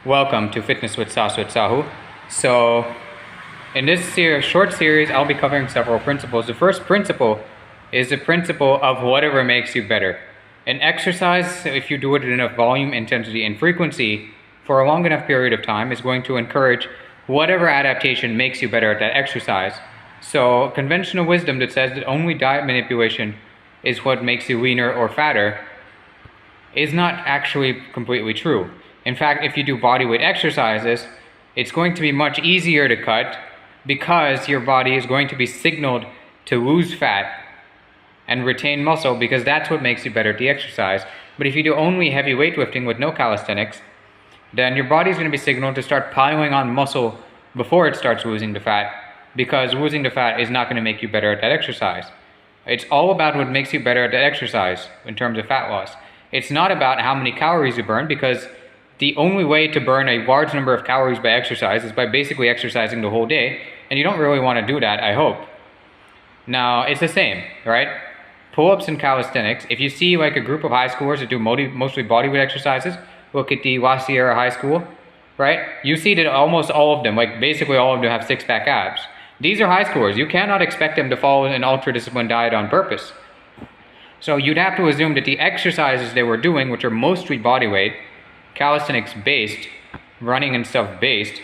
Welcome to Fitness with Sauce with Sahu. So, in this short series, I'll be covering several principles. The first principle is the principle of whatever makes you better. An exercise, if you do it at enough volume, intensity, and frequency for a long enough period of time, is going to encourage whatever adaptation makes you better at that exercise. So, conventional wisdom that says that only diet manipulation is what makes you leaner or fatter is not actually completely true. In fact, if you do bodyweight exercises, it's going to be much easier to cut because your body is going to be signaled to lose fat and retain muscle, because that's what makes you better at the exercise. But if you do only heavy weightlifting with no calisthenics, then your body is going to be signaled to start piling on muscle before it starts losing the fat, because losing the fat is not going to make you better at that exercise. It's all about what makes you better at that exercise in terms of fat loss. It's not about how many calories you burn, because the only way to burn a large number of calories by exercise is by basically exercising the whole day, and you don't really want to do that, I hope. Now, it's the same, right? Pull-ups and calisthenics. If you see like a group of high schoolers that do mostly bodyweight exercises, look at the La Sierra High School, right? You see that almost all of them, like basically all of them, have six-pack abs. These are high schoolers. You cannot expect them to follow an ultra-disciplined diet on purpose. So you'd have to assume that the exercises they were doing, which are mostly bodyweight, calisthenics based, running and stuff based,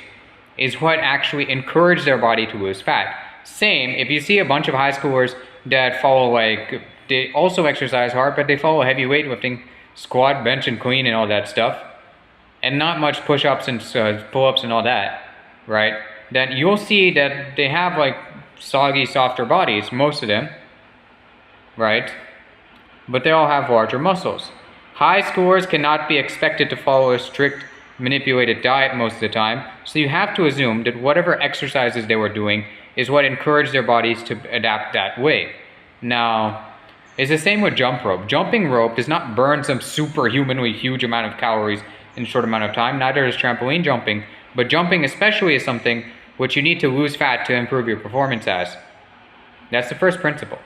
is what actually encouraged their body to lose fat. Same, if you see a bunch of high schoolers that follow, like, they also exercise hard, but they follow heavy weightlifting, squat, bench, and clean and all that stuff, and not much push-ups and pull-ups and all that, right? Then you'll see that they have like soggy, softer bodies, most of them, right? But they all have larger muscles. High schoolers cannot be expected to follow a strict manipulated diet most of the time, so you have to assume that whatever exercises they were doing is what encouraged their bodies to adapt that way. Now, it's the same with jump rope. Jumping rope does not burn some superhumanly huge amount of calories in a short amount of time, neither is trampoline jumping, but jumping especially is something which you need to lose fat to improve your performance as. That's the first principle.